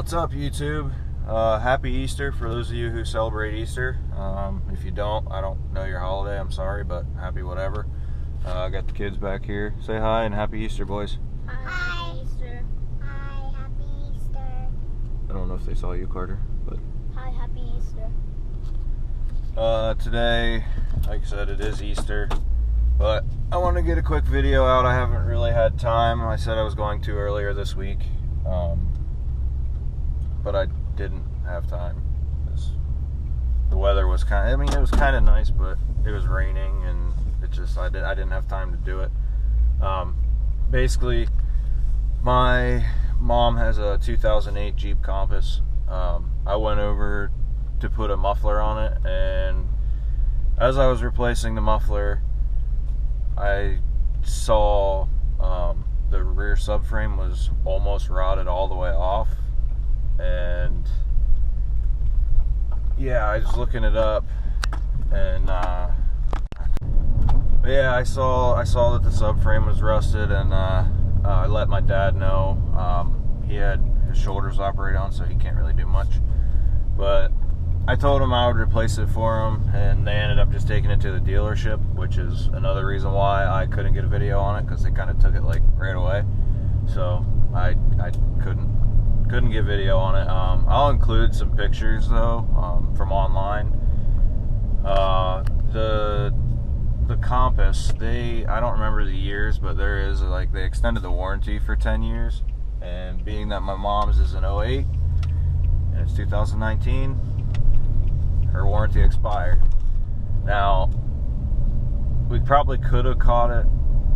What's up, YouTube? Happy Easter for those of you who celebrate Easter. If you don't, I don't know your holiday. I'm sorry, but happy whatever. I got the kids back here. Say hi and happy Easter, boys. Hi, Easter. Hi, happy Easter. I don't know if they saw you, Carter, but Hi, happy Easter. today, like I said, it is Easter, but I want to get a quick video out. I haven't really had time. I said I was going to earlier this week, but I didn't have time. The weather was it was kind of nice, but it was raining, and I didn't have time to do it. Basically, my mom has a 2008 Jeep Compass. I went over to put a muffler on it, and as I was replacing the muffler, I saw the rear subframe was almost rotted all the way off, and yeah, I was looking it up, and yeah, I saw that the subframe was rusted, and I let my dad know. He had his shoulders operated on, so he can't really do much, but I told him I would replace it for him, and they ended up just taking it to the dealership, which is another reason why I couldn't get a video on it, because they kind of took it like right away. So I couldn't get video on it. I'll include some pictures though, from online. The Compass, I don't remember the years, but there is they extended the warranty for 10 years, and being that my mom's is an 08 and it's 2019, her warranty expired. Now, we probably could have caught it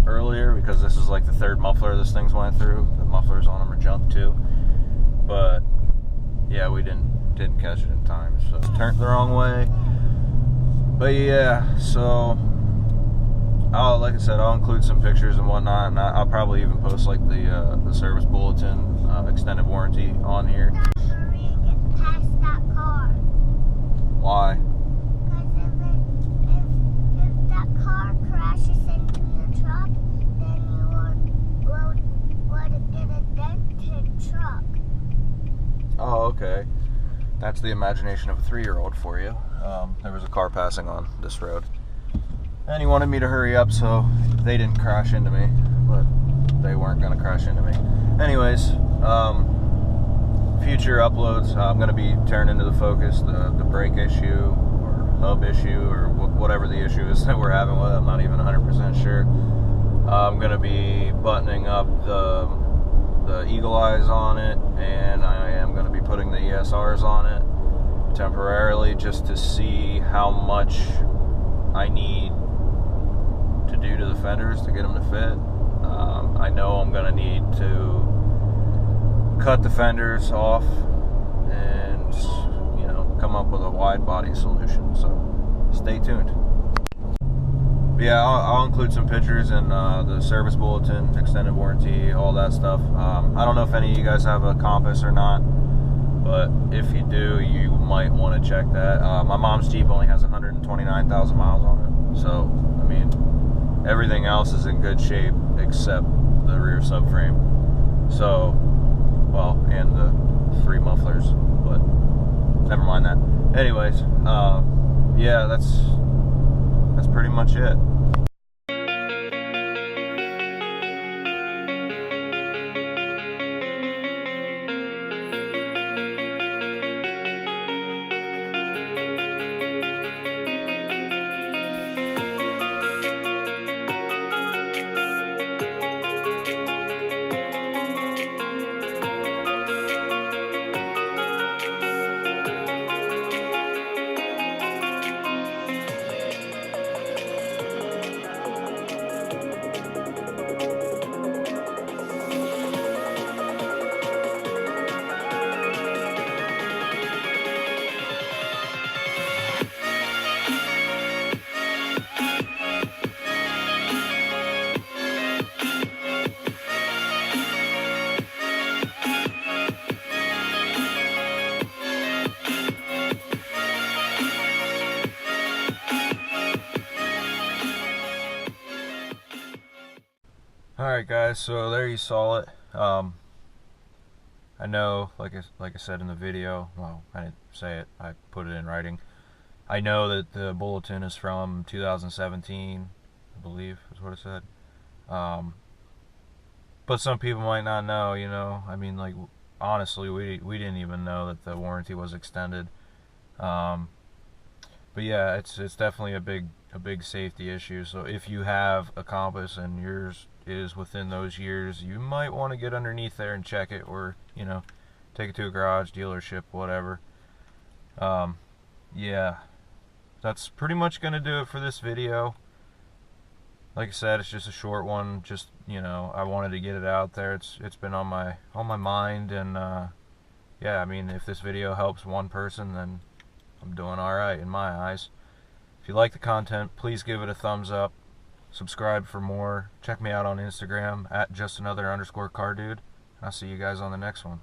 earlier, because this is like the third muffler this thing's went through. The mufflers on them are junk too, but yeah, we didn't catch it in time, so it turned the wrong way. But yeah, so like I said, I'll include some pictures and whatnot, and I'll probably even post like the service bulletin, extended warranty on here. Hurry and get past that car. Why? Because if that car crashes into your truck, then you would get a dented truck. Oh, okay. That's the imagination of a 3-year-old for you. There was a car passing on this road, and he wanted me to hurry up, so they didn't crash into me, but they weren't going to crash into me. Anyways, future uploads, I'm going to be turning into the Focus, the brake issue, or hub issue, or whatever the issue is that we're having with it. I'm not even 100% sure. I'm going to be buttoning up the Eagle Eyes on it, and I am going to be putting the ESRs on it temporarily, just to see how much I need to do to the fenders to get them to fit. I know I'm going to need to cut the fenders off and, come up with a wide body solution, so stay tuned. But yeah, I'll include some pictures in the service bulletin, extended warranty, all that stuff. I don't know if any of you guys have a Compass or not, but if you do, you might want to check that. My mom's Jeep only has 129,000 miles on it, so I mean, everything else is in good shape except the rear subframe. So, well, and the 3 mufflers, but never mind that. Anyways, yeah, that's pretty much it. Alright guys, so there you saw it. I know, like I said in the video, well, I didn't say it, I put it in writing. I know that the bulletin is from 2017, I believe is what it said. But some people might not know, you know. I mean, like, honestly, we didn't even know that the warranty was extended. But yeah, it's definitely a big safety issue. So if you have a Compass and yours is within those years, you might want to get underneath there and check it, or you know, take it to a garage, dealership, whatever. Yeah, that's pretty much gonna do it for this video. Like I said, it's just a short one. Just, you know, I wanted to get it out there. It's been on my mind, and yeah, I mean, if this video helps one person, then I'm doing all right in my eyes. If you like the content, please give it a thumbs up. Subscribe for more. Check me out on Instagram at @justanother_car dude. I'll see you guys on the next one.